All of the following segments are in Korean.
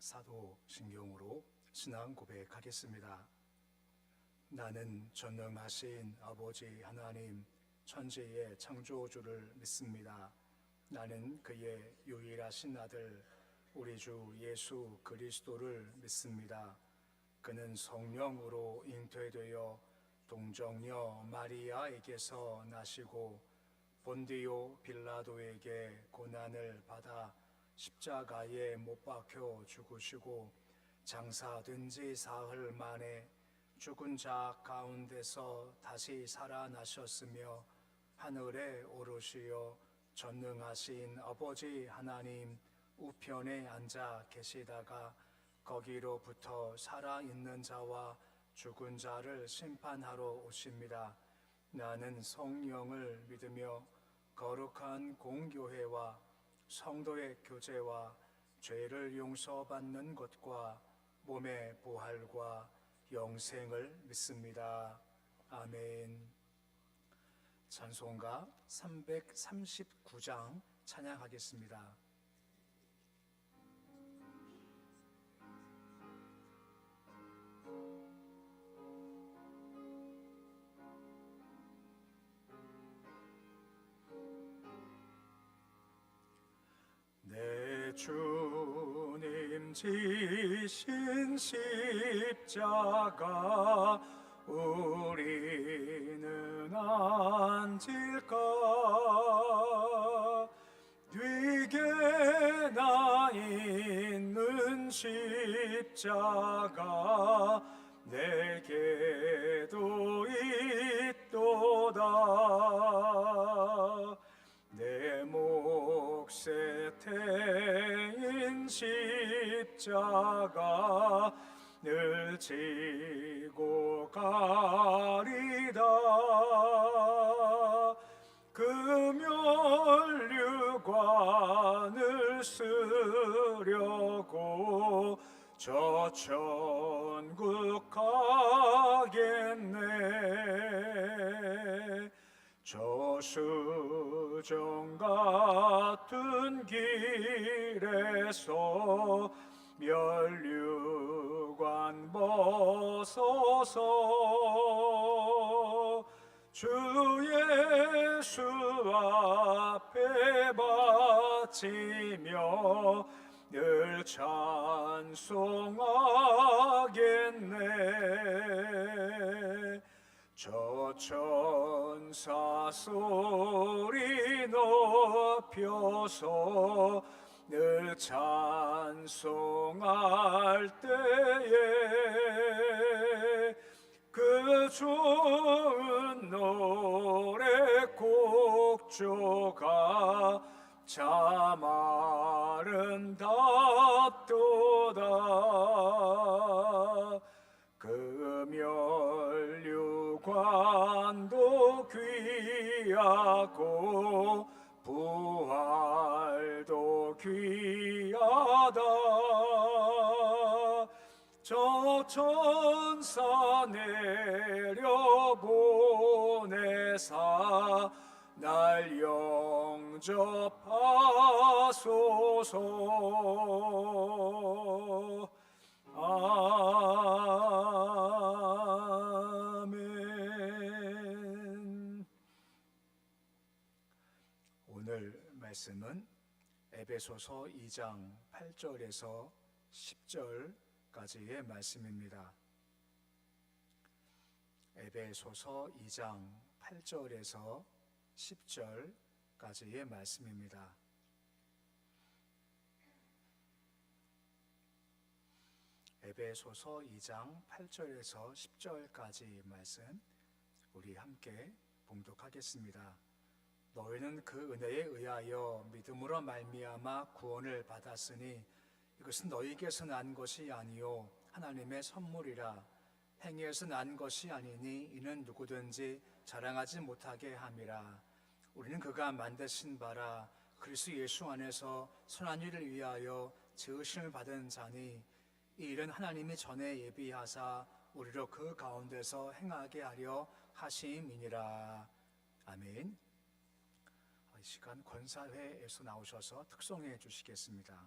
사도신경으로 신앙 고백하겠습니다. 나는 전능하신 아버지 하나님 천지의 창조주를 믿습니다. 나는 그의 유일하신 아들 우리 주 예수 그리스도를 믿습니다. 그는 성령으로 잉태되어 동정녀 마리아에게서 나시고 본디오 빌라도에게 고난을 받아 십자가에 못 박혀 죽으시고 장사된 지 사흘 만에 죽은 자 가운데서 다시 살아나셨으며 하늘에 오르시어 전능하신 아버지 하나님 우편에 앉아 계시다가 거기로부터 살아있는 자와 죽은 자를 심판하러 오십니다. 나는 성령을 믿으며 거룩한 공교회와 성도의 교제와 죄를 용서받는 것과 몸의 부활과 영생을 믿습니다. 아멘. 찬송가 339장 찬양하겠습니다. 내 주님 지신 십자가 우리는 앉을까? 뒤게 나 있는 십자가 내게도 있도다. 내 몫에 태인 십자가 늘 지고 가리다. 금연류관을 쓰려고 저 천국 가겠네. 저수정 같은 길에서 멸류관 벗어서 주 예수 앞에 바치며 늘 찬송하겠네. 저 천사 소리 높여서 늘 찬송할 때에 그 좋은 노래 곡조가 참 아름답도다. 금연류관도 귀하고 부활도 귀하다. 저 천사 내려보내사 날 영접하소서. 아멘. 오늘 말씀은 에베소서 2장 8절에서 10절까지의 말씀입니다. 에베소서 2장 8절에서 10절까지의 말씀입니다. 에베소서 2장 8절에서 10절까지 말씀 우리 함께 봉독하겠습니다. 너희는 그 은혜에 의하여 믿음으로 말미암아 구원을 받았으니 이것은 너희에게서 난 것이 아니요 하나님의 선물이라. 행위에서 난 것이 아니니 이는 누구든지 자랑하지 못하게 함이라. 우리는 그가 만드신 바라 그리스도 예수 안에서 선한 일을 위하여 지으심을 받은 자니 이 일은 하나님이 전에 예비하사 우리로 그 가운데서 행하게 하려 하심이니라. 아멘. 이 시간 권사회에서 나오셔서 특송해 주시겠습니다.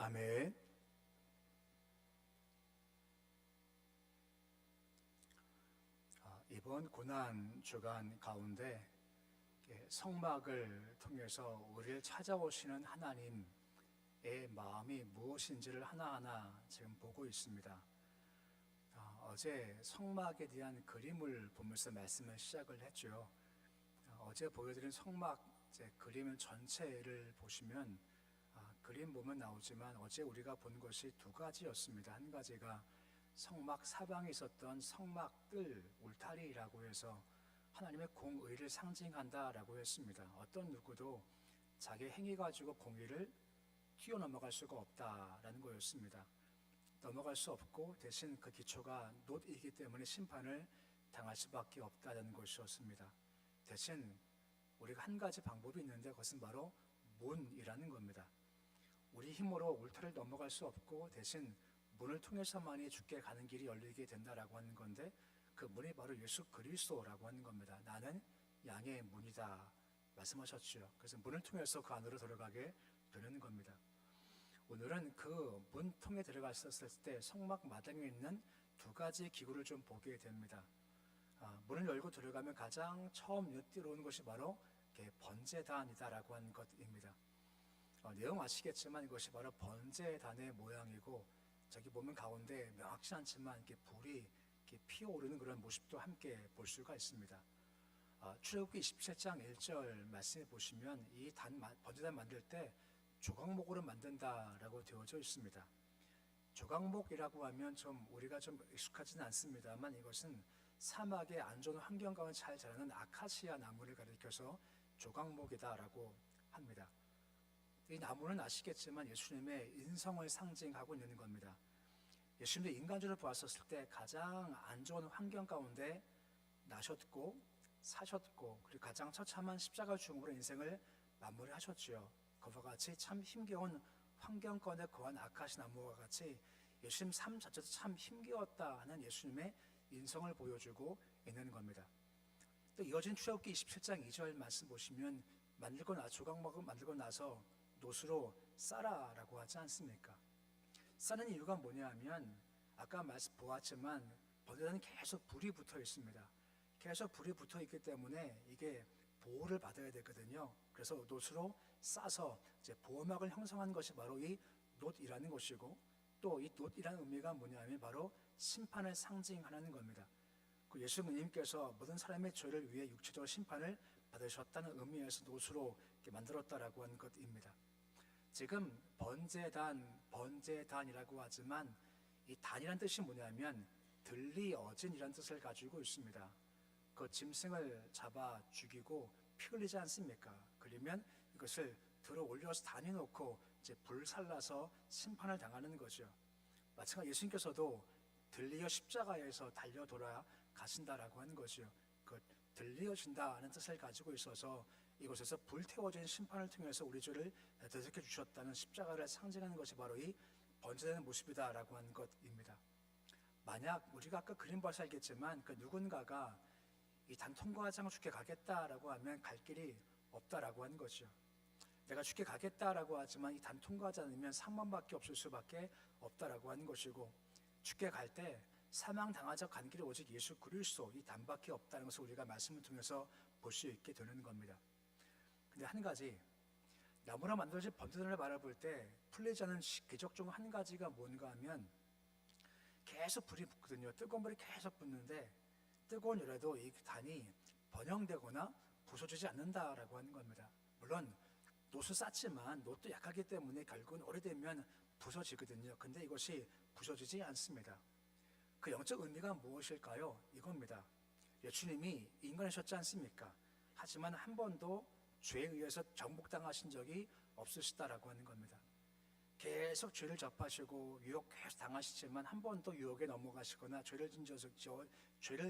아멘. 이번 고난 주간 가운데 성막을 통해서 우리를 찾아오시는 하나님의 마음이 무엇인지를 하나하나 지금 보고 있습니다. 어제 성막에 대한 그림을 보면서 말씀을 시작을 했죠. 어제 보여드린 성막 그림 전체를 보시면 그림 보면 나오지만 어제 우리가 본 것이 두 가지였습니다. 한 가지가 성막 사방에 있었던 성막들 울타리라고 해서 하나님의 공의를 상징한다라고 했습니다. 어떤 누구도 자기 행위 가지고 공의를 뛰어넘어갈 수가 없다라는 거였습니다. 넘어갈 수 없고 대신 그 기초가 놋이기 때문에 심판을 당할 수밖에 없다는 것이었습니다. 대신 우리가 한 가지 방법이 있는데 그것은 바로 문이라는 겁니다. 우리 힘으로 울타리를 넘어갈 수 없고 대신 문을 통해서만이 주께 가는 길이 열리게 된다라고 하는 건데 그 문이 바로 예수 그리스도라고 하는 겁니다. 나는 양의 문이다 말씀하셨죠. 그래서 문을 통해서 그 안으로 들어가게 되는 겁니다. 오늘은 그 문통에 들어갔었을 때 성막 마당에 있는 두 가지 기구를 좀 보게 됩니다. 문을 열고 들어가면 가장 처음 눈에 들어오는 것이 바로 번제단이다라고 하는 것입니다. 내용 아시겠지만 이것이 바로 번제단의 모양이고 저기 보면 가운데 명확치 않지만 이렇게 불이 이렇게 피어오르는 그런 모습도 함께 볼 수가 있습니다. 출애굽기 27장 1절 말씀에 보시면 이 번제단 만들 때 조각목으로 만든다라고 되어져 있습니다. 조각목이라고 하면 좀 우리가 좀 익숙하지는 않습니다만 이것은 사막의 안 좋은 환경 가운데 잘 자라는 아카시아 나무를 가리켜서 조각목이다라고 합니다. 이 나무는 아시겠지만 예수님의 인성을 상징하고 있는 겁니다. 예수님의 인간적으로 보았었을 때 가장 안 좋은 환경 가운데 나셨고 사셨고 그리고 가장 처참한 십자가 죽음으로 인생을 마무리하셨지요. 그와 같이 참 힘겨운 환경 가운데 거한 아카시 나무와 같이 예수님 삶 자체도 참 힘겨웠다 하는 예수님의 인성을 보여주고 있는 겁니다. 또 이어진 출애굽기 27장 2절 말씀 보시면 조각목을 만들고 나서 놋으로 싸라라고 하지 않습니까? 싸는 이유가 뭐냐 하면 아까 말씀 보았지만 번제단은 계속 불이 붙어 있습니다. 계속 불이 붙어 있기 때문에 이게 보호를 받아야 되거든요. 그래서 놋으로 싸서 이제 보호막을 형성한 것이 바로 이 놋이라는 것이고 또 이 놋이라는 의미가 뭐냐면 바로 심판을 상징하는 겁니다. 그 예수님께서 모든 사람의 죄를 위해 육체적 심판을 받으셨다는 의미에서 놋으로 만들었다라고 하는 것입니다. 지금 번제단이라고 하지만 이 단이라는 뜻이 뭐냐면 들리어진이라는 뜻을 가지고 있습니다. 그 짐승을 잡아 죽이고 피 흘리지 않습니까? 그러면 이것을 들어 올려서 단위 놓고 이제 불살라서 심판을 당하는 거죠. 마찬가지로 예수님께서도 들리어 십자가에서 달려 돌아가신다라고 하는 거죠. 그 들리어진다는 뜻을 가지고 있어서 이곳에서 불태워진 심판을 통해서 우리 죄를 대속해 주셨다는 십자가를 상징하는 것이 바로 이 번제되는 모습이다라고 하는 것입니다. 만약 우리가 아까 그림 봐서 알겠지만 그 누군가가 이 단 통과장을 주께 가겠다라고 하면 갈 길이 없다라고 하는 거죠. 내가 주께 가겠다라고 하지만 이 단 통과하지 않으면 상만밖에 없을 수밖에 없다라고 하는 것이고 주께 갈 때 사망 당하자 간 길이 오직 예수 그리스도 이 단밖에 없다는 것을 우리가 말씀을 통해서 볼 수 있게 되는 겁니다. 근데 한 가지 나무로 만들어진 번제단을 바라볼 때 풀리지 않은 기적 중 한 가지가 뭔가 하면 계속 불이 붙거든요. 뜨거운 불이 계속 붙는데 뜨거운 열에도 이 단이 번영되거나 부서지지 않는다라고 하는 겁니다. 물론 놋을 쌌지만 놋도 약하기 때문에 결국은 오래되면 부서지거든요. 근데 이것이 부서지지 않습니다. 그 영적 의미가 무엇일까요? 이겁니다. 예수님이 인간이셨지 않습니까? 하지만 한 번도 죄에 의해서 정복당하신 적이 없으시다라고 하는 겁니다. 계속 죄를 접하시고 유혹 계속 당하시지만 한 번도 유혹에 넘어가시거나 죄를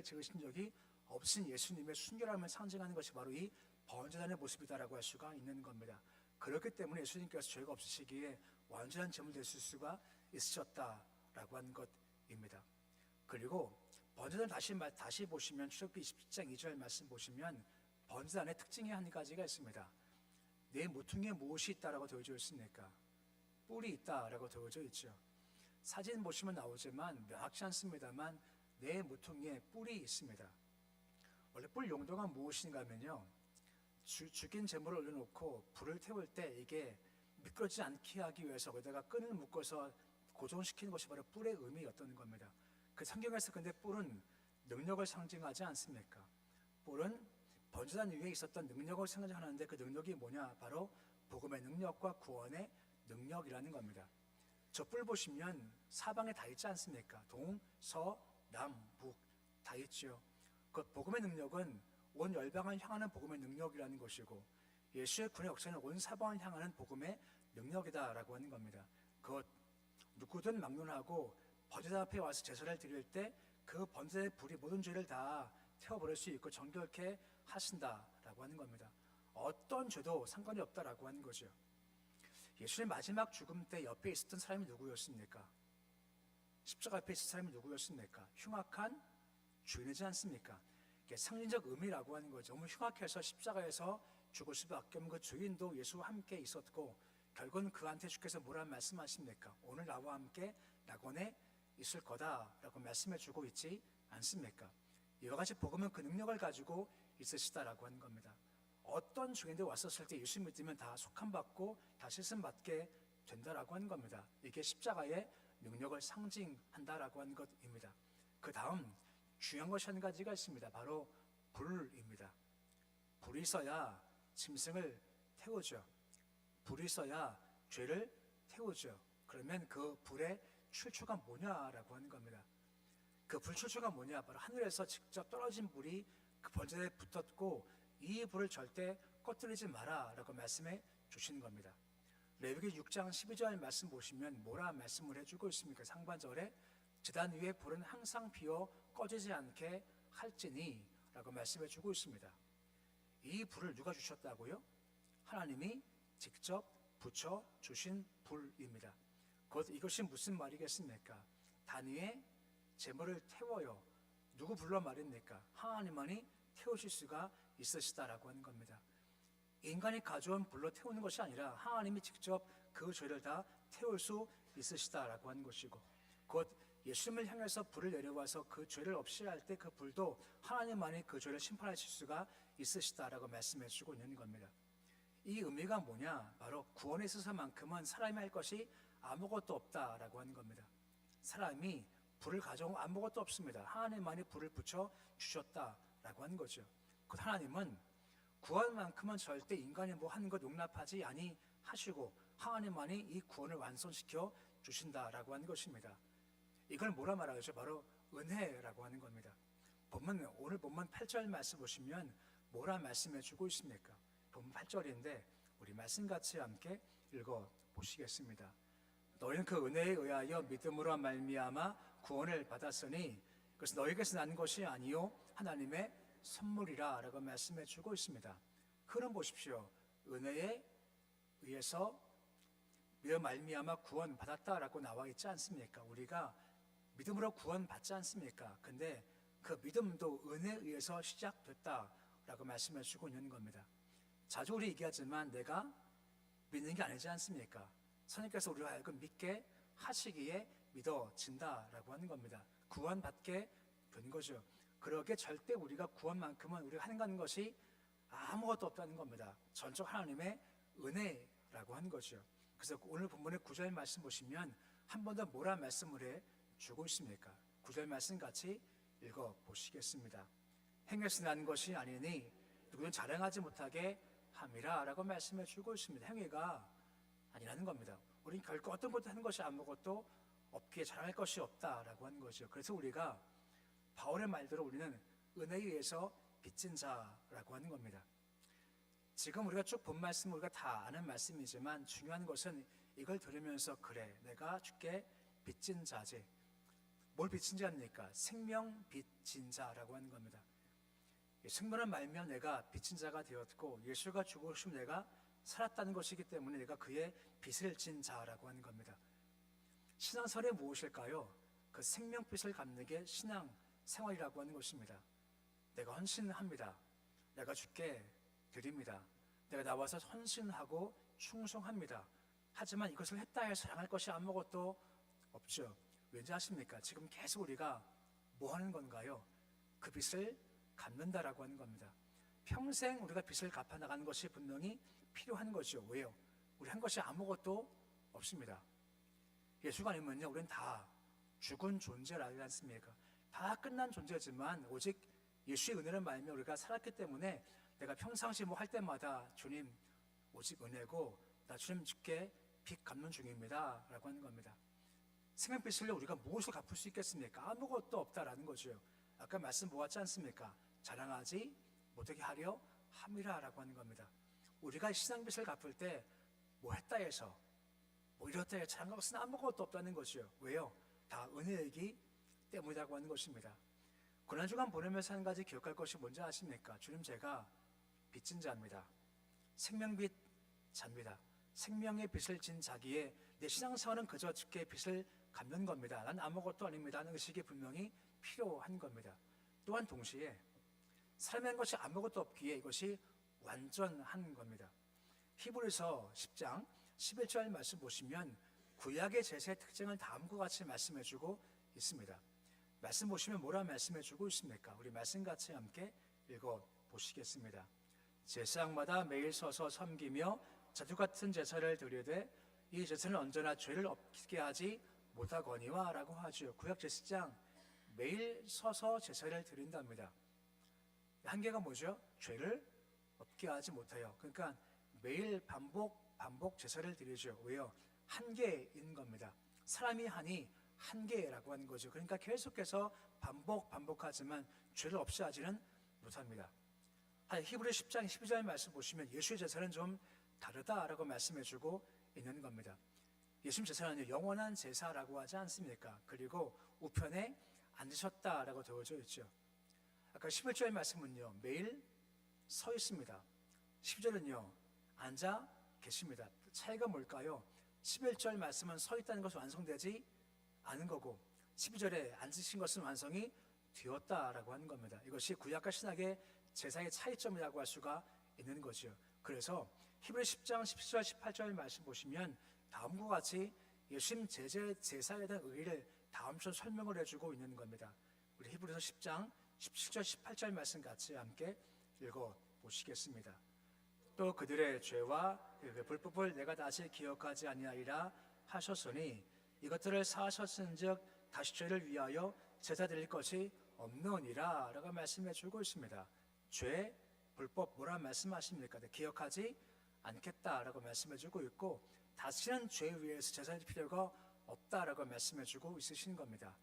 지으신 적이 없으신 예수님의 순결함을 상징하는 것이 바로 이 번제단의 모습이다라고 할 수가 있는 겁니다. 그렇기 때문에 예수님께서 죄가 없으시기에 완전한 제물 되실 수가 있으셨다라고 하는 것입니다. 그리고 번제단 다시 보시면 출애굽기 27장 2절 말씀 보시면 번제단의 특징이 한 가지가 있습니다. 내 모퉁이에 무엇이 있다라고 되어져 있습니까? 뿔이 있다라고 되어져 있죠. 사진 보시면 나오지만 명확치 않습니다만 내 모퉁이에 뿔이 있습니다. 원래 뿔 용도가 무엇인가 하면요, 죽인 제물을 올려놓고 불을 태울 때 이게 미끄러지지 않게 하기 위해서 거기다가 끈을 묶어서 고정시키는 것이 바로 뿔의 의미였던 겁니다. 그 성경에서 근데 뿔은 능력을 상징하지 않습니까? 뿔은 번제단 위에 있었던 능력을 상징하는데 그 능력이 뭐냐? 바로 복음의 능력과 구원의 능력이라는 겁니다. 저 뿔 보시면 사방에 다 있지 않습니까? 동, 서, 남, 북 다 있죠. 그 복음의 능력은 온 열방을 향하는 복음의 능력이라는 것이고, 예수의 군의 역사는 온 사방을 향하는 복음의 능력이다라고 하는 겁니다. 그 누구든 막론하고 번제단 앞에 와서 제사를 드릴 때 그 번제의 불이 모든 죄를 다 태워버릴 수 있고 정결케 하신다라고 하는 겁니다. 어떤 죄도 상관이 없다라고 하는 거죠. 예수의 마지막 죽음 때 옆에 있었던 사람이 누구였습니까? 십자가 앞에 있었던 사람이 누구였습니까? 흉악한 주인이지 않습니까? 이게 상징적 의미라고 하는 거죠. 너무 흉악해서 십자가에서 죽을 수밖에 없는 그 주인도 예수와 함께 있었고, 결국은 그한테 주께서 뭐라 말씀하십니까? 오늘 나와 함께 낙원에 있을 거다라고 말씀해 주고 있지 않습니까? 이와 같이 복음은 그 능력을 가지고 있으시다라고 하는 겁니다. 어떤 주인도 왔었을 때 예수 믿으면 다 속함받고 다 씻음받게 된다라고 하는 겁니다. 이게 십자가의 능력을 상징한다라고 하는 것입니다. 그 다음 중요한 것이 한 가지가 있습니다. 바로 불입니다. 불이 있어야 짐승을 태우죠. 불이 있어야 죄를 태우죠. 그러면 그 불의 출처가 뭐냐라고 하는 겁니다. 그 불 출처가 뭐냐? 바로 하늘에서 직접 떨어진 불이 그 번제에 붙었고, 이 불을 절대 꺼뜨리지 마라라고 말씀해 주시는 겁니다. 레위기 6장 12절 말씀 보시면 뭐라 말씀을 해주고 있습니까? 상반절에 제단 위에 불은 항상 피어 꺼지지 않게 할지니 라고 말씀해 주고 있습니다. 이 불을 누가 주셨다고요? 하나님이 직접 붙여 주신 불입니다. 곧 이것이 무슨 말이겠습니까? 단위에 제물을 태워요. 누구 불러 말입니까? 하나님만이 태우실 수가 있으시다라고 하는 겁니다. 인간이 가져온 불로 태우는 것이 아니라 하나님이 직접 그 죄를 다 태울 수 있으시다라고 하는 것이고, 곧 예수님을 향해서 불을 내려와서 그 죄를 없이 할 때 그 불도 하나님만이 그 죄를 심판하실 수가 있으시다라고 말씀해 주고 있는 겁니다. 이 의미가 뭐냐? 바로 구원에 있어서만큼은 사람이 할 것이 아무것도 없다라고 하는 겁니다. 사람이 불을 가져온 아무것도 없습니다. 하나님만이 불을 붙여 주셨다라고 하는 거죠. 그 하나님은 구원만큼은 절대 인간이 뭐 하는 것 용납하지 아니하시고 하나님만이 이 구원을 완성시켜 주신다라고 하는 것입니다. 이걸 뭐라 말하죠? 바로 은혜라고 하는 겁니다. 오늘 본문 8절 말씀 보시면 뭐라 말씀해 주고 있습니까? 본문 8절인데 우리 말씀 같이 함께 읽어 보시겠습니다. 너희는 그 은혜에 의하여 믿음으로 말미암아 구원을 받았으니 그것은 너희에게서 난 것이 아니요 하나님의 선물이라 라고 말씀해 주고 있습니다. 그럼 보십시오. 은혜에 의해서 믿음 말미암아 구원 받았다라고 나와 있지 않습니까? 우리가 믿음으로 구원 받지 않습니까? 근데 그 믿음도 은혜에 의해서 시작됐다라고 말씀해 주고 있는 겁니다. 자주 우리 얘기하지만 내가 믿는 게 아니지 않습니까? 선생님께서 우리가 알고 믿게 하시기에 믿어진다라고 하는 겁니다. 구원받게 된 거죠. 그러기에 절대 우리가 구원만큼은 우리가 하는 것이 아무것도 없다는 겁니다. 전적 하나님의 은혜라고 하는 거죠. 그래서 오늘 본문의 9절 말씀 보시면 한 번 더 뭐라 말씀을 해 주고 있습니까? 9절 말씀 같이 읽어 보시겠습니다. 행해서 난 것이 아니니 누구는 자랑하지 못하게 함이라 라고 말씀해 주고 있습니다. 행위가 아니라는 겁니다. 우리는 결코 어떤 것도 하는 것이 아무것도 없기에 자랑할 것이 없다라고 하는 거죠. 그래서 우리가 바울의 말대로 우리는 은혜에 의해서 빚진 자라고 하는 겁니다. 지금 우리가 쭉 본 말씀 우리가 다 아는 말씀이지만 중요한 것은 이걸 들으면서 그래 내가 주께 빚진 자지. 뭘 빚진 자입니까? 생명 빚진 자라고 하는 겁니다. 생명을 말면 내가 빚진 자가 되었고 예수가 죽으시면 내가 살았다는 것이기 때문에 내가 그의 빚을 진 자라고 하는 겁니다. 신앙생활이 무엇일까요? 그 생명빚을 갚는 게 신앙생활이라고 하는 것입니다. 내가 헌신합니다. 내가 주께 드립니다. 내가 나와서 헌신하고 충성합니다. 하지만 이것을 했다 해서 자랑할 것이 아무것도 없죠. 왠지 아십니까? 지금 계속 우리가 뭐 하는 건가요? 그 빚을 갚는다라고 하는 겁니다. 평생 우리가 빚을 갚아나가는 것이 분명히 필요한 거죠. 왜요? 우리 한 것이 아무것도 없습니다. 예수가 아니면요, 우리는 다 죽은 존재라지 않습니까? 다 끝난 존재지만 오직 예수의 은혜를 말며 우리가 살았기 때문에 내가 평상시 뭐 할 때마다 주님 오직 은혜고 나 주님 주께 빚 갚는 중입니다 라고 하는 겁니다. 생명빚을 우리가 무엇을 갚을 수 있겠습니까? 아무것도 없다라는 거죠. 아까 말씀 보았지 않습니까? 자랑하지 못하게 하려 함이라 라고 하는 겁니다. 우리가 신앙빚을 갚을 때 뭐 했다 해서 뭐 이렇다 해서 자랑할 것은 아무것도 없다는 거죠. 왜요? 다 은혜이기 때문이라고 하는 것입니다. 고난주간 보내면서 한 가지 기억할 것이 뭔지 아십니까? 주님, 제가 빚진 자입니다. 생명빚 자입니다. 생명의 빚을 진 자기에 내 신앙생활은 그저 주께 빚을 갚는 겁니다. 난 아무것도 아닙니다 하는 의식이 분명히 필요한 겁니다. 또한 동시에 삶의 것이 아무것도 없기에 이것이 완전한 겁니다. 히브리서 10장 11절 말씀 보시면 구약의 제사의 특징을 다음과 같이 말씀해주고 있습니다. 말씀 보시면 뭐라 말씀해주고 있습니까? 우리 말씀 같이 함께 읽어보시겠습니다. 제사장마다 매일 서서 섬기며 자주 같은 제사를 드리되 이 제사는 언제나 죄를 없게 하지 못하거니와 라고 하죠. 구약 제사장 매일 서서 제사를 드린답니다. 한계가 뭐죠? 죄를 없게 하지 못해요. 그러니까 매일 반복 제사를 드리죠. 왜요? 한계인 겁니다. 사람이 하니 한계라고 하는 거죠. 그러니까 계속해서 반복하지만 죄를 없이 하지는 못합니다. 히브리 10장 12절 말씀 보시면 예수의 제사는 좀 다르다라고 말씀해주고 있는 겁니다. 예수님 제사는 영원한 제사라고 하지 않습니까? 그리고 우편에 앉으셨다라고 되어져 있죠. 아까 11절 말씀은요, 매일 서 있습니다. 12절은요, 앉아 계십니다. 차이가 뭘까요? 11절 말씀은 서 있다는 것은 완성되지 않은 거고 12절에 앉으신 것은 완성이 되었다라고 하는 겁니다. 이것이 구약과 신약의 제사의 차이점이라고 할 수가 있는 거죠. 그래서 히브리 10장 17절 18절 말씀 보시면 다음과 같이 예수님 제사에 대한 의의를 다음처럼 설명을 해주고 있는 겁니다. 우리 히브리서 10장 17절 18절 말씀 같이 함께 읽어보시겠습니다. 또 그들의 죄와 그 불법을 내가 다시 기억하지 아니하리라 하셨으니 이것들을 사하셨은즉 다시 죄를 위하여 제사 드릴 것이 없느니라 라고 말씀해 주고 있습니다. 죄, 불법 뭐라 말씀하십니까? 기억하지 않겠다라고 말씀해 주고 있고 다시는 죄 위에서 제사 드릴 필요가 없다라고 말씀해 주고 있으신 겁니다.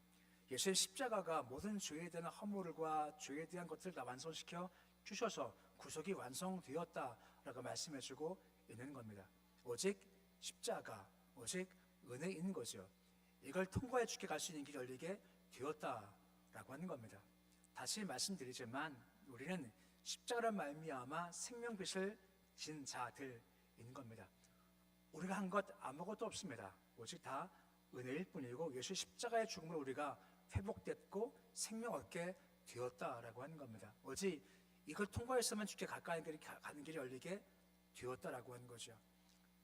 예수의 십자가가 모든 죄에 대한 허물과 죄에 대한 것들을 다 완성시켜 주셔서 구속이 완성되었다라고 말씀해 주고 있는 겁니다. 오직 십자가, 오직 은혜인 거죠. 이걸 통과해 주게 갈 수 있는 길이 열리게 되었다라고 하는 겁니다. 다시 말씀드리지만 우리는 십자가를 말미암아 생명빛을 진 자들인 겁니다. 우리가 한 것 아무것도 없습니다. 오직 다 은혜일 뿐이고 예수 십자가의 죽음으로 우리가 회복됐고 생명 얻게 되었다라고 하는 겁니다. 오직 이걸 통과했으면 주께 가까이 가는 길이 열리게 되었다라고 하는 거죠.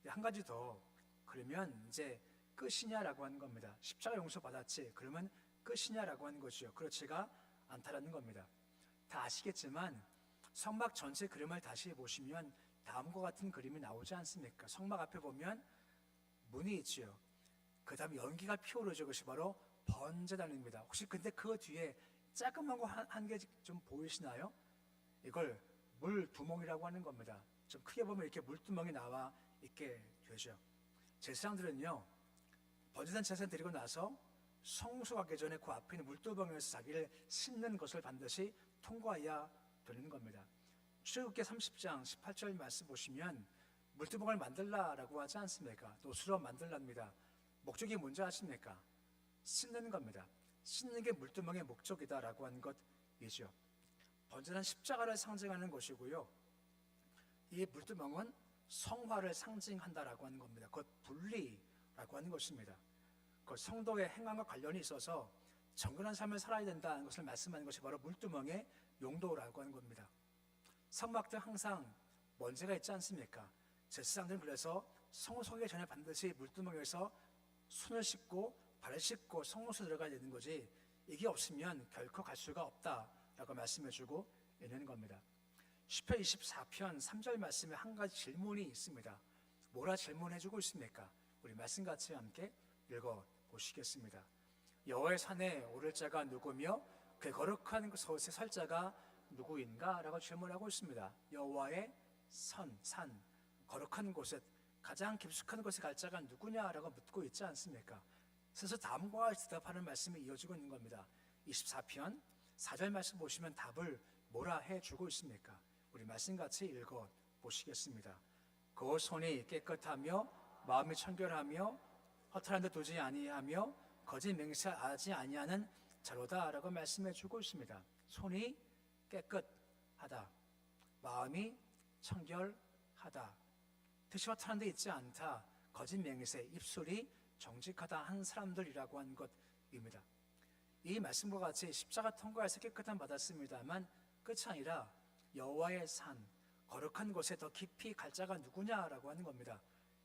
한 가지 더, 그러면 이제 끝이냐라고 하는 겁니다. 십자가 용서 받았지, 그러면 끝이냐라고 하는 거죠. 그렇지가 않다라는 겁니다. 다 아시겠지만 성막 전체 그림을 다시 보시면 다음과 같은 그림이 나오지 않습니까? 성막 앞에 보면 문이 있지요. 그 다음에 연기가 피어오르죠. 그것이 바로 번제단입니다. 혹시 근데 그 뒤에 작은 거 한 개 좀 보이시나요? 이걸 물두멍이라고 하는 겁니다. 좀 크게 보면 이렇게 물두멍이 나와 있게 되죠. 제사장들은요, 번제단 제사 드리고 나서 성소 가기 전에 그 앞에 있는 물두멍에서 자기를 씻는 것을 반드시 통과해야 되는 겁니다. 출애굽기 30장 18절 말씀 보시면 물두멍을 만들라라고 하지 않습니까? 노수로 만들랍니다. 목적이 뭔지 아십니까? 씻는 겁니다. 씻는 게 물두멍의 목적이다라고 하는 것이죠. 번제는 십자가를 상징하는 것이고요. 이 물두멍은 성화를 상징한다라고 하는 겁니다. 곧 분리라고 하는 것입니다. 그 성도의 행함과 관련이 있어서 정결한 삶을 살아야 된다는 것을 말씀하는 것이 바로 물두멍의 용도라고 하는 겁니다. 성막들 항상 먼지가 있지 않습니까? 제사장들은 그래서 성소하기 전에 반드시 물두멍에서 손을 씻고 발을 씻고 성소에 들어가야 되는 거지, 이게 없으면 결코 갈 수가 없다라고 말씀해주고 있는 겁니다. 시편 24편 3절 말씀에 한 가지 질문이 있습니다. 뭐라 질문해주고 있습니까? 우리 말씀 같이 함께 읽어보시겠습니다. 여호와의 산에 오를 자가 누구며 그 거룩한 곳에 설 자가 누구인가? 라고 질문하고 있습니다. 여호와의 산, 거룩한 곳에, 가장 깊숙한 곳에 갈 자가 누구냐라고 묻고 있지 않습니까? 그래서 다음과 같이 대답하는 말씀이 이어지고 있는 겁니다. 24편 4절 말씀 보시면 답을 뭐라 해주고 있습니까? 우리 말씀 같이 읽어보시겠습니다. 그 손이 깨끗하며 마음이 청결하며 허탄한 데 두지 아니하며 거짓 맹세하지 아니하는 자로다 라고 말씀해주고 있습니다. 손이 깨끗하다, 마음이 청결하다, 뜻이 허탄한 데 있지 않다, 거짓 맹세, 입술이 정직하다 한 사람들이라고 한 것입니다. 이 말씀과 같이 십자가 통과해서 깨끗함 받았습니다만 끝이 아니라 여호와의 산, 거룩한 곳에 더 깊이 갈 자가 누구냐라고 하는 겁니다.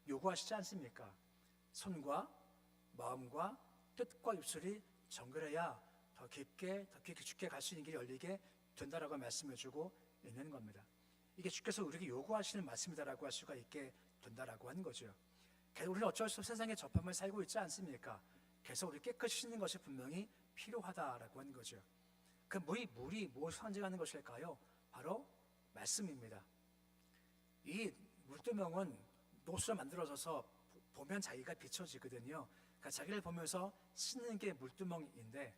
요구하시지 않습니까? 손과 마음과 뜻과 입술이 정결해야 더 깊게 주께 갈 수 있는 길이 열리게 된다라고 말씀해주고 있는 겁니다. 이게 주께서 우리에게 요구하시는 말씀이다라고 할 수가 있게 된다라고 하는 거죠. 우리는 어쩔 수 없이 세상에 접함을 살고 있지 않습니까? 그래서 우리 깨끗이 씻는 것이 분명히 필요하다라고 하는 거죠. 그 물이 무엇을 상징하는 것일까요? 바로 말씀입니다. 이 물두멍은 노수로 만들어져서 보면 자기가 비춰지거든요. 그러니까 자기를 보면서 씻는 게 물두멍인데,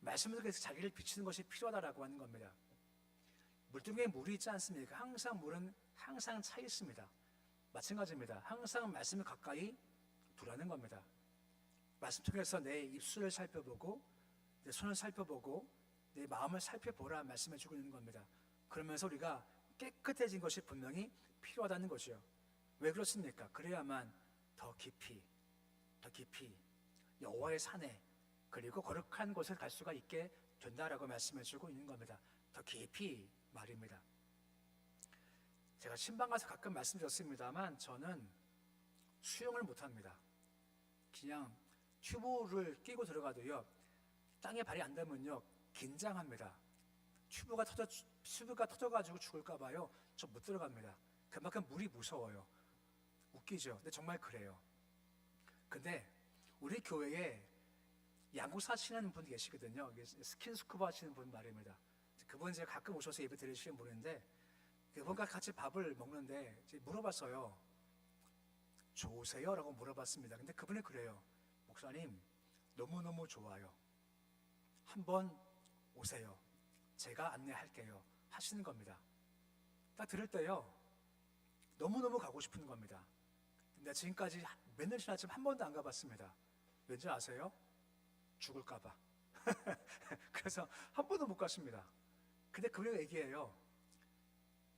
말씀을 통해서 자기를 비추는 것이 필요하다라고 하는 겁니다. 물두멍에 물이 있지 않습니까? 항상 물은 항상 차 있습니다. 마찬가지입니다. 항상 말씀을 가까이 두라는 겁니다. 말씀 통해서 내 입술을 살펴보고 내 손을 살펴보고 내 마음을 살펴보라 말씀해주고 있는 겁니다. 그러면서 우리가 깨끗해진 것이 분명히 필요하다는 거죠. 왜 그렇습니까? 그래야만 더 깊이 여호와의 산에, 그리고 거룩한 곳에 갈 수가 있게 된다라고 말씀해주고 있는 겁니다. 더 깊이 말입니다. 제가 신방 가서 가끔 말씀드렸습니다만 저는 수영을 못합니다. 그냥 튜브를 끼고 들어가도요, 땅에 발이 안 닿으면요 긴장합니다. 튜브가 터져가지고 죽을까 봐요. 저 못 들어갑니다. 그만큼 물이 무서워요. 웃기죠? 근데 정말 그래요. 근데 우리 교회에 양고사 하시는 분 계시거든요. 스킨스쿠버 하시는 분 말입니다. 그분 제가 가끔 오셔서 예배 드리시는 분인데, 그분과 같이 밥을 먹는데 물어봤어요. 좋으세요? 라고 물어봤습니다. 근데 그분이 그래요. 목사님, 너무너무 좋아요. 한번 오세요. 제가 안내할게요. 하시는 겁니다. 딱 들을 때요, 너무너무 가고 싶은 겁니다. 근데 지금까지 몇 년 지났지만 한 번도 안 가봤습니다. 왠지 아세요? 죽을까봐. 그래서 한 번도 못 갔습니다. 근데 그분이 얘기해요.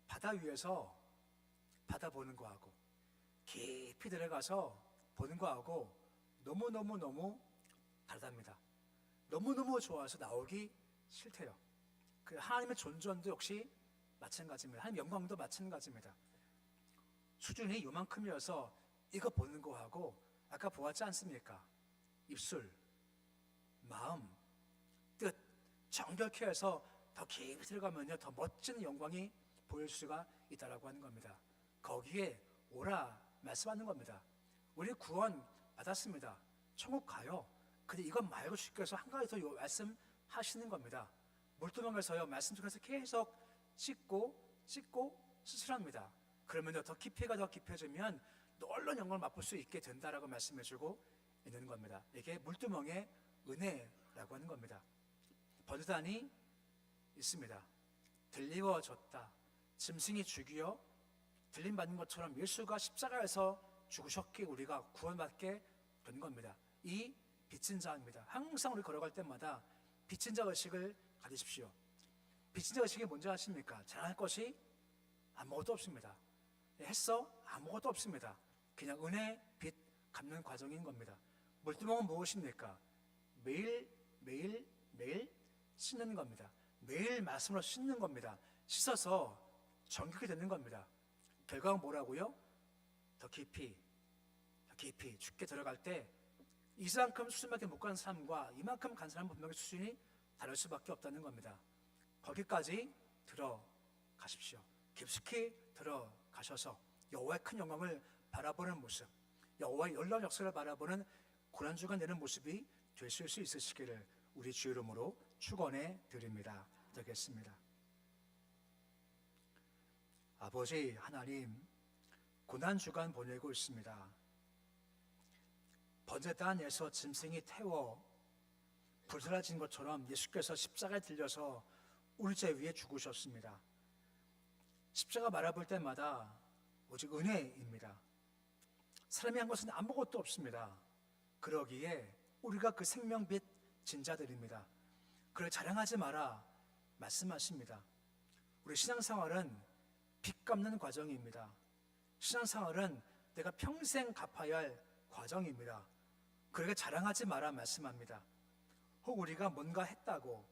바다 위에서 바다 보는 거하고 깊이 들어가서 보는 거하고 너무 다르답니다. 너무너무 좋아서 나오기 싫대요. 그 하나님의 존재도 역시 마찬가지입니다. 하나님 영광도 마찬가지입니다. 수준이 요만큼이어서 이거 보는 거하고 아까 보았지 않습니까? 입술, 마음, 뜻 정결케 해서 더 깊이 들어가면요 더 멋진 영광이 보일 수가 있다라고 하는 겁니다. 거기에 오라 말씀하는 겁니다. 우리 구원 받았습니다. 천국 가요. 근데 이것 말고 주께서 한 가지 더 말씀하시는 겁니다. 물두멍에서요 말씀 통해서 계속 씻고 수술합니다. 그러면요 더 깊이가 더 깊어지면 놀라운 영광을 맛볼 수 있게 된다라고 말씀해주고 있는 겁니다. 이게 물두멍의 은혜라고 하는 겁니다. 번제단이 있습니다. 들리워졌다. 짐승이 죽이어 들림받는 것처럼 예수가 십자가에서 죽으셨기에 우리가 구원받게 된 겁니다. 이 빚진 자입니다. 항상 우리 걸어갈 때마다 빚진 자 의식을 가지십시오. 빚진 자 의식이 뭔지 아십니까? 자랑할 것이 아무것도 없습니다. 했어? 아무것도 없습니다. 그냥 은혜, 빚 갚는 과정인 겁니다. 물두멍은 무엇입니까? 매일 씻는 겁니다. 매일 말씀으로 씻는 겁니다. 씻어서 정결이 되는 겁니다. 결과가 뭐라고요? 더 깊이 깊이 죽게 들어갈 때 이만큼 수준밖에 못 가는 사람과 이만큼 간 사람은 분명히 수준이 다를 수밖에 없다는 겁니다. 거기까지 들어가십시오. 깊숙이 들어가셔서 여호와의 큰 영광을 바라보는 모습, 여호와의 놀라운 역사를 바라보는 고난주간 되는 모습이 되실 수 있으시기를 우리 주 이름으로 축원해 드립니다. 되겠습니다. 아버지 하나님, 고난주간 보내고 있습니다. 번제단에서 짐승이 태워 불살라진 것처럼 예수께서 십자가에 들려서 우리 죄 위에 죽으셨습니다. 십자가 바라볼 때마다 오직 은혜입니다. 사람이 한 것은 아무것도 없습니다. 그러기에 우리가 그 생명빛 진자들입니다. 그를 자랑하지 마라 말씀하십니다. 우리 신앙생활은 빚 갚는 과정입니다. 신앙생활은 내가 평생 갚아야 할 과정입니다. 그러게 자랑하지 마라 말씀합니다. 혹 우리가 뭔가 했다고,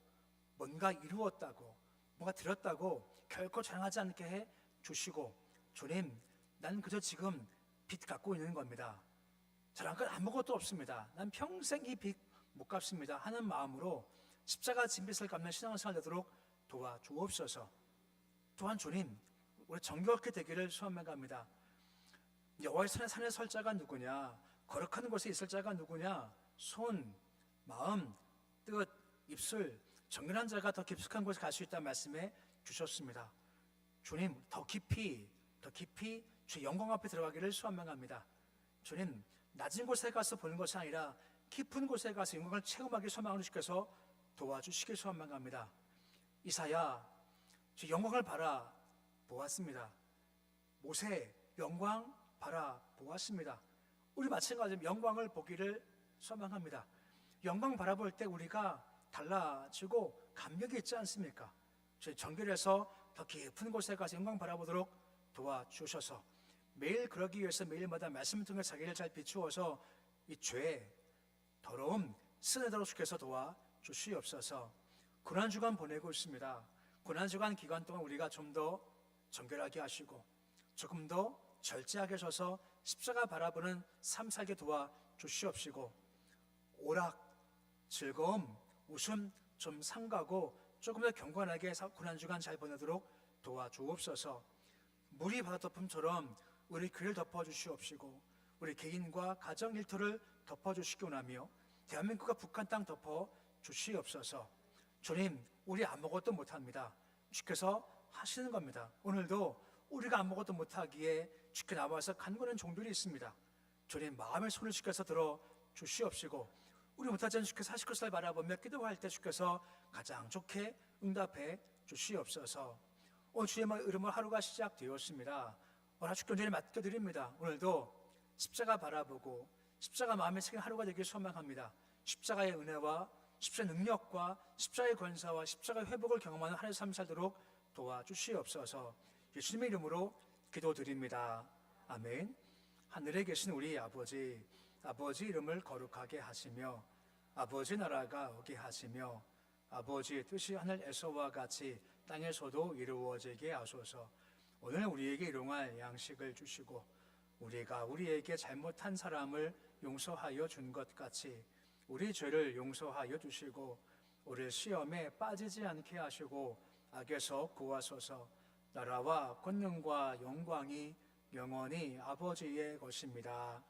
뭔가 이루었다고, 뭔가 들었다고 결코 자랑하지 않게 해 주시고, 주님, 난 그저 지금 빚 갖고 있는 겁니다. 자랑할 건 아무것도 없습니다. 난 평생 이 빚 못 갚습니다 하는 마음으로 십자가 진 빚을 갚는 신앙생활 되도록 도와주옵소서. 또한 주님, 우리 정결케 되기를 소원합니다. 여호와의 산에 설 자가 누구냐? 거룩한 곳에 있을 자가 누구냐? 손, 마음, 뜻, 입술, 정결한 자가 더 깊숙한 곳에 갈 수 있다는 말씀에 주셨습니다. 주님, 더 깊이 주의 영광 앞에 들어가기를 소원합니다. 주님, 낮은 곳에 가서 보는 것이 아니라 깊은 곳에 가서 영광을 체험하기 소망을 주께서 도와주시길 소원합니다. 이사야, 주의 영광을 바라 보았습니다. 모세, 영광 바라 보았습니다. 우리 마찬가지로 영광을 보기를 소망합니다. 영광 바라볼 때 우리가 달라지고 감격이 있지 않습니까? 저희 정결해서 더 깊은 곳에 가서 영광 바라보도록 도와주셔서 매일 그러기 위해서 매일마다 말씀을 통해 자기를 잘 비추어서 이 죄, 더러움, 쓰내도록 주께서 도와주시옵소서. 고난주간 보내고 있습니다. 고난주간 기간 동안 우리가 좀 더 정결하게 하시고 조금 더 절제하게 하셔서 십자가 바라보는 삶 살게 도와주시옵시고, 오락, 즐거움, 웃음 좀 삼가고 조금 더 경건하게 고난주간 잘 보내도록 도와주옵소서. 물이 바다덮음처럼 우리 귀를 덮어주시옵시고 우리 개인과 가정 일터를 덮어주시기 원하며 대한민국과 북한 땅 덮어주시옵소서. 주님, 우리 아무것도 못합니다. 주께서 하시는 겁니다. 오늘도 우리가 아무것도 못하기에 주께 나와서 간구하는 종들이 있습니다. 주님, 마음의 손을 주께서 들어주시옵시고 우리 못하지 않은 주께서 하실 것을 바라보며 기도할 때 주께서 가장 좋게 응답해 주시옵소서. 오늘 주의 이름으로 하루가 시작되었습니다. 오늘 주께 온전히 맡겨드립니다. 오늘도 십자가 바라보고 십자가 마음에 새긴 하루가 되길 소망합니다. 십자가의 은혜와 십자가의 능력과 십자가의 권사와 십자가의 회복을 경험하는 하루의 삶 살도록 도와주시옵소서. 예수님의 이름으로 기도드립니다. 아멘. 하늘에 계신 우리 아버지, 아버지 이름을 거룩하게 하시며 아버지 나라가 오게 하시며 아버지의 뜻이 하늘에서와 같이 땅에서도 이루어지게 하소서. 오늘 우리에게 일용할 양식을 주시고 우리가 우리에게 잘못한 사람을 용서하여 준 것 같이 우리 죄를 용서하여 주시고 우리 시험에 빠지지 않게 하시고 악에서 구하소서. 나라와 권능과 영광이 영원히 아버지의 것입니다.